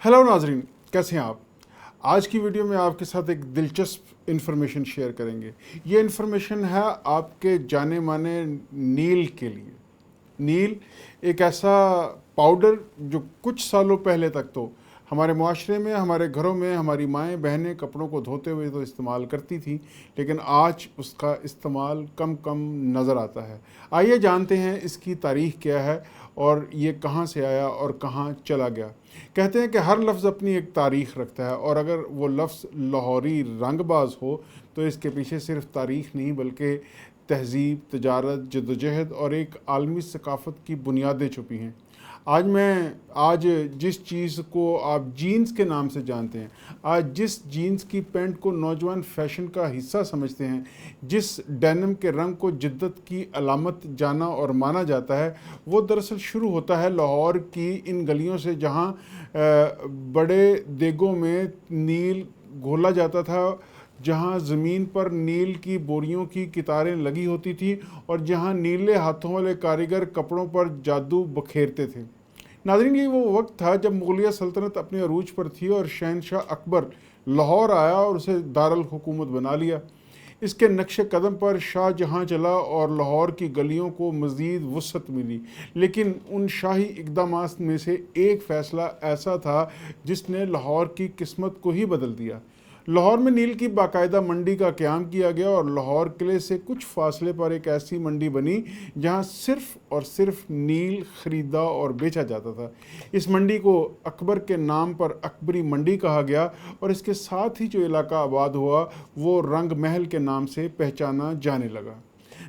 Hello नाजरीन, कैसे हैं आप। आज की वीडियो में आपके साथ एक दिलचस्प इन्फॉर्मेशन शेयर करेंगे। ये इन्फॉर्मेशन है आपके जाने माने नील के लिए। नील एक ऐसा पाउडर जो कुछ सालों पहले तक तो हमारे माशरे में, हमारे घरों में हमारी माएँ बहनें कपड़ों को धोते हुए तो इस्तेमाल करती थी, लेकिन आज उसका इस्तेमाल कम कम नज़र आता है। आइए जानते हैं इसकी तारीख़ क्या है और ये कहाँ से आया और कहाँ चला गया। कहते हैं कि हर लफ्ज़ अपनी एक तारीख़ रखता है, और अगर वो लफ्ज़ लाहौरी रंगबाज हो तो इसके पीछे सिर्फ तारीख़ नहीं बल्कि तहज़ीब, तजारत, जदोजहद और एक आलमी सकाफ़त की बुनियादें छुपी हैं। आज जिस चीज़ को आप जीन्स के नाम से जानते हैं, आज जिस जीन्स की पैंट को नौजवान फ़ैशन का हिस्सा समझते हैं, जिस डेनिम के रंग को जिद्दत की अलामत जाना और माना जाता है, वो दरअसल शुरू होता है लाहौर की इन गलियों से जहाँ बड़े देगों में नील घोला जाता था, जहाँ ज़मीन पर नील की बोरियों की कितारें लगी होती थी और जहाँ नीले हाथों वाले कारीगर कपड़ों पर जादू बखेरते थे। नाज़रीन, ये वो वक्त था जब मुग़लिया सल्तनत अपने अरूज पर थी और शहनशाह अकबर लाहौर आया और उसे दारुल हुकूमत बना लिया। इसके नक्शे कदम पर शाहजहाँ चला और लाहौर की गलियों को मज़ीद वुसअत मिली, लेकिन उन शाही इक़दामात में से एक फ़ैसला ऐसा था जिसने लाहौर की किस्मत को ही बदल दिया। लाहौर में नील की बाकायदा मंडी का क़याम किया गया और लाहौर किले से कुछ फासले पर एक ऐसी मंडी बनी जहां सिर्फ़ और सिर्फ नील ख़रीदा और बेचा जाता था। इस मंडी को अकबर के नाम पर अकबरी मंडी कहा गया और इसके साथ ही जो इलाका आबाद हुआ वो रंग महल के नाम से पहचाना जाने लगा।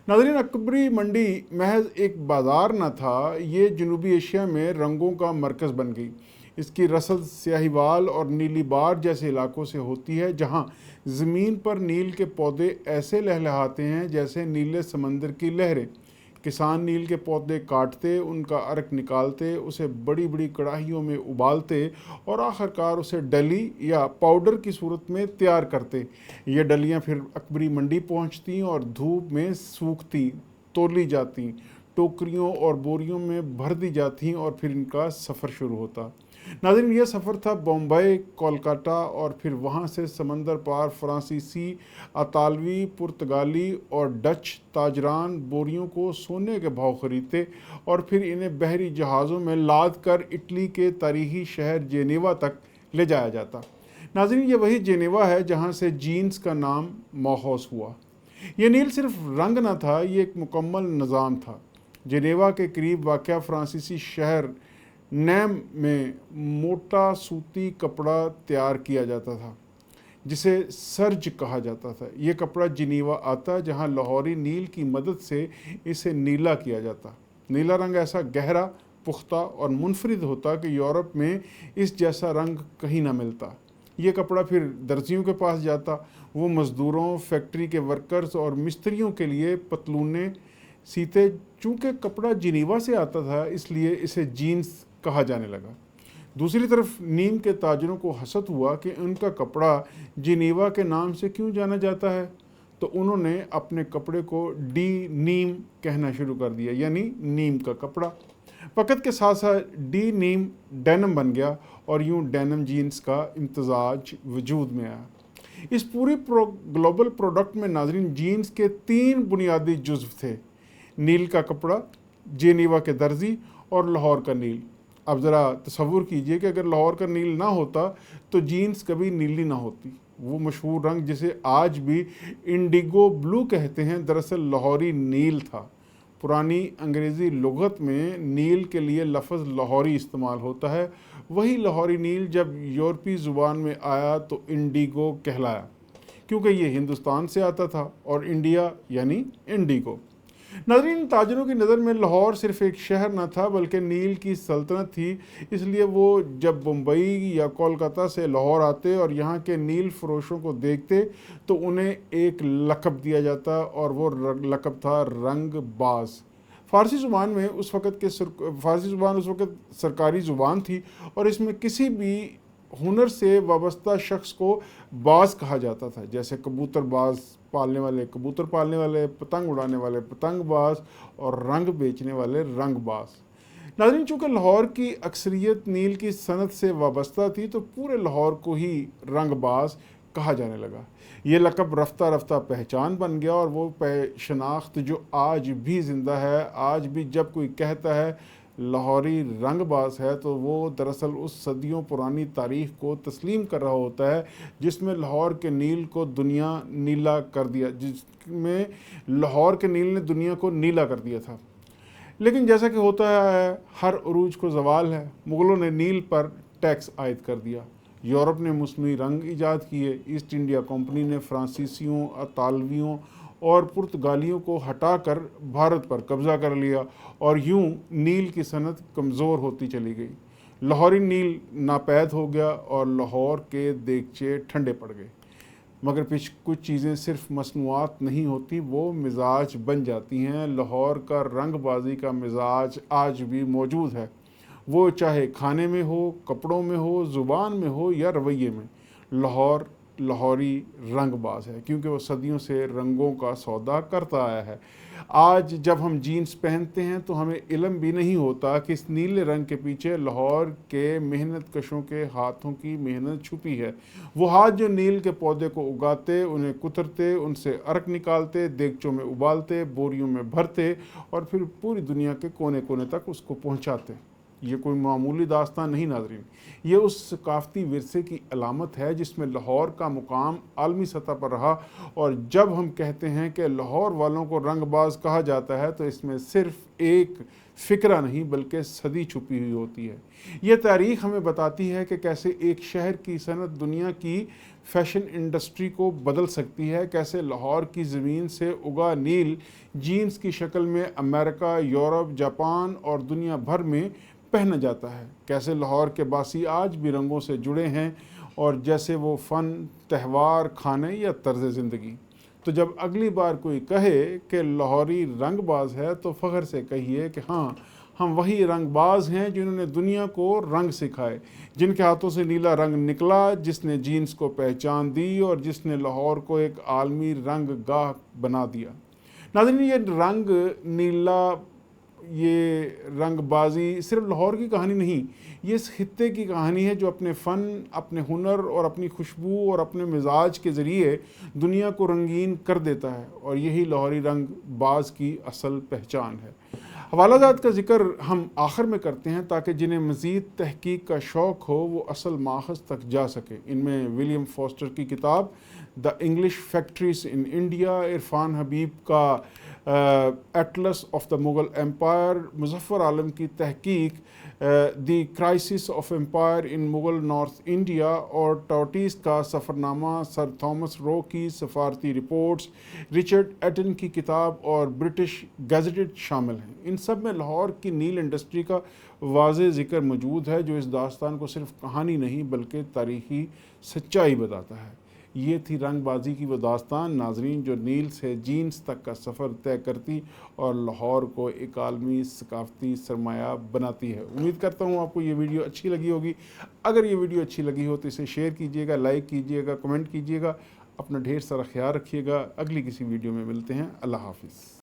नाज़रीन, अकबरी मंडी महज एक बाज़ार न था, ये जनूबी एशिया में रंगों का मरकज़ बन गई। इसकी रसद स्याहीवाल और नीली बार जैसे इलाकों से होती है जहां ज़मीन पर नील के पौधे ऐसे लहलहाते हैं जैसे नीले समंदर की लहरें। किसान नील के पौधे काटते, उनका अर्क निकालते, उसे बड़ी बड़ी कढ़ाइयों में उबालते और आखिरकार उसे डली या पाउडर की सूरत में तैयार करते। ये डलियां फिर अकबरी मंडी पहुंचती और धूप में सूखती, तोली जाती, टोकरियों और बोरियों में भर दी जाती और फिर इनका सफ़र शुरू होता। नाज़रीन, यह सफ़र था बम्बई, कोलकाता और फिर वहाँ से समंदर पार फ्रांसीसी, अतालवी, पुर्तगाली और डच ताजरान बोरियों को सोने के भाव ख़रीदते और फिर इन्हें बहरी जहाज़ों में लाद कर इटली के तारीख़ी शहर जेनेवा तक ले जाया जाता। नाज़रीन, ये वही जेनेवा है जहाँ से जीन्स का नाम मौखूज़ हुआ। ये नील सिर्फ रंग न था, ये एक मुकम्मल निज़ाम था। जेनेवा के करीब वाक़या फ्रांसीसी शहर नैम में मोटा सूती कपड़ा तैयार किया जाता था जिसे सर्ज कहा जाता था। ये कपड़ा जिनीवा आता जहाँ लाहौरी नील की मदद से इसे नीला किया जाता। नीला रंग ऐसा गहरा, पुख्ता और मुनफरिद होता कि यूरोप में इस जैसा रंग कहीं ना मिलता। ये कपड़ा फिर दर्जियों के पास जाता, वो मज़दूरों, फैक्ट्री के वर्कर्स और मिस्त्रियों के लिए पतलूने सीते। चूँकि कपड़ा जिनीवा से आता था इसलिए इसे जीन्स कहा जाने लगा। दूसरी तरफ नीम के ताजरों को हसद हुआ कि उनका कपड़ा जिनीवा के नाम से क्यों जाना जाता है, तो उन्होंने अपने कपड़े को डी नीम कहना शुरू कर दिया, यानी नीम का कपड़ा। वक़्त के साथ साथ डी नीम डेनिम बन गया और यूं डेनिम जीन्स का इम्तजाज वजूद में आया। इस पूरी ग्लोबल प्रोडक्ट में नाज़रीन जीन्स के 3 बुनियादी जुज़्व थे: नील का कपड़ा, जेनीवा के दर्जी और लाहौर का नील। अब ज़रा तसव्वुर कीजिए कि अगर लाहौर का नील ना होता तो जीन्स कभी नीली ना होती। वो मशहूर रंग जिसे आज भी इंडिगो ब्लू कहते हैं, दरअसल लाहौरी नील था। पुरानी अंग्रेज़ी लुग़त में नील के लिए लफ्ज़ लाहौरी इस्तेमाल होता है। वही लाहौरी नील जब यूरोपी ज़ुबान में आया तो इंडिगो कहलाया, क्योंकि ये हिंदुस्तान से आता था और इंडिया यानी इंडिगो। नाज़रीन, ताजरों की नज़र में लाहौर सिर्फ एक शहर न था बल्कि नील की सल्तनत थी। इसलिए वो जब मुंबई या कोलकाता से लाहौर आते और यहाँ के नील फरोशों को देखते तो उन्हें एक लक़ब दिया जाता और वो लक़ब था रंगबाज। फ़ारसी ज़ुबान उस वक़्त सरकारी ज़ुबान थी और इसमें किसी भी हुनर से वाबस्ता शख्स को बाज कहा जाता था, जैसे कबूतरबाज पालने वाले कबूतर पालने वाले, पतंग उड़ाने वाले पतंगबाज और रंग बेचने वाले रंगबाज। ناظرین، چونکہ لاہور کی اکثریت نیل کی صنعت سے وابستہ تھی تو پورے لاہور کو ہی رنگ باز کہا جانے لگا۔ یہ لقب رفتہ رفتہ پہچان بن گیا، اور وہ شناخت جو آج بھی زندہ ہے۔ آج بھی جب کوئی کہتا ہے لاہوری رنگ باز ہے تو وہ دراصل اس صدیوں پرانی تاریخ کو تسلیم کر رہا ہوتا ہے جس میں لاہور کے نیل کو دنیا نیلا کر دیا جس میں لاہور کے نیل نے دنیا کو نیلا کر دیا تھا۔ لیکن جیسا کہ ہوتا ہے، ہر عروج کو زوال ہے۔ مغلوں نے نیل پر ٹیکس عائد کر دیا، یورپ نے مصنوعی رنگ ایجاد کیے، ایسٹ انڈیا کمپنی نے فرانسیسیوں، اطالویوں اور پرتگالیوں کو ہٹا کر بھارت پر قبضہ کر لیا، اور یوں نیل کی صنعت کمزور ہوتی چلی گئی۔ لاہوری نیل ناپید ہو گیا اور لاہور کے دیگچے ٹھنڈے پڑ گئے۔ مگر کچھ چیزیں صرف مصنوعات نہیں ہوتی، وہ مزاج بن جاتی ہیں۔ لاہور کا رنگ بازی کا مزاج آج بھی موجود ہے، وہ چاہے کھانے میں ہو، کپڑوں میں ہو، زبان میں ہو یا رویے میں۔ لاہور لاہوری رنگ باز ہے کیونکہ وہ صدیوں سے رنگوں کا سودا کرتا آیا ہے۔ آج جب ہم جینز پہنتے ہیں تو ہمیں علم بھی نہیں ہوتا کہ اس نیلے رنگ کے پیچھے لاہور کے محنت کشوں کے ہاتھوں کی محنت چھپی ہے۔ وہ ہاتھ جو نیل کے پودے کو اگاتے، انہیں کترتے، ان سے عرق نکالتے، دیگچوں میں ابالتے، بوریوں میں بھرتے اور پھر پوری دنیا کے کونے کونے تک اس کو پہنچاتے۔ یہ کوئی معمولی داستان نہیں ناظرین، یہ اس ثقافتی ورثے کی علامت ہے جس میں لاہور کا مقام عالمی سطح پر رہا۔ اور جب ہم کہتے ہیں کہ لاہور والوں کو رنگ باز کہا جاتا ہے تو اس میں صرف ایک فکرہ نہیں بلکہ صدی چھپی ہوئی ہوتی ہے۔ یہ تاریخ ہمیں بتاتی ہے کہ کیسے ایک شہر کی صنعت دنیا کی فیشن انڈسٹری کو بدل سکتی ہے، کیسے لاہور کی زمین سے اگا نیل جینز کی شکل میں امریکہ، یورپ، جاپان اور دنیا بھر میں پہنا جاتا ہے، کیسے لاہور کے باسی آج بھی رنگوں سے جڑے ہیں اور جیسے وہ فن، تہوار، کھانے یا طرز زندگی۔ تو جب اگلی بار کوئی کہے کہ لاہوری رنگ باز ہے تو فخر سے کہیے کہ ہاں، ہم وہی رنگ باز ہیں جنہوں نے دنیا کو رنگ سکھائے، جن کے ہاتھوں سے نیلا رنگ نکلا، جس نے جینز کو پہچان دی اور جس نے لاہور کو ایک عالمی رنگ گاہ بنا دیا۔ ناظرین، یہ رنگ نیلا، یہ رنگ بازی صرف لاہور کی کہانی نہیں، یہ اس خطے کی کہانی ہے جو اپنے فن، اپنے ہنر اور اپنی خوشبو اور اپنے مزاج کے ذریعے دنیا کو رنگین کر دیتا ہے، اور یہی لاہوری رنگ باز کی اصل پہچان ہے۔ حوالہ جات کا ذکر ہم آخر میں کرتے ہیں تاکہ جنہیں مزید تحقیق کا شوق ہو وہ اصل ماخذ تک جا سکے۔ ان میں ولیم فاسٹر کی کتاب the English factories in India, Irfan Habib کا atlas of the Mughal empire, Muzaffar Alam کی تحقیق the crisis of empire in Mughal north India, اور ٹاٹیس کا سفرنامہ، سر تھامس رو کی سفارتی رپورٹس، رچرڈ ایٹن کی کتاب اور برٹش گیزٹڈ شامل ہیں۔ ان سب میں لاہور کی نیل انڈسٹری کا واضح ذکر موجود ہے جو اس داستان کو صرف کہانی نہیں بلکہ تاریخی سچائی بتاتا ہے۔ یہ تھی رنگ بازی کی وہ داستان ناظرین جو نیل سے جینز تک کا سفر طے کرتی اور لاہور کو ایک عالمی ثقافتی سرمایہ بناتی ہے۔ امید کرتا ہوں آپ کو یہ ویڈیو اچھی لگی ہوگی۔ اگر یہ ویڈیو اچھی لگی ہو تو اسے شیئر کیجیے گا، لائک کیجیے گا، کمنٹ کیجیے گا۔ اپنا ڈھیر سارا خیال رکھیے گا۔ اگلی کسی ویڈیو میں ملتے ہیں۔ اللہ حافظ۔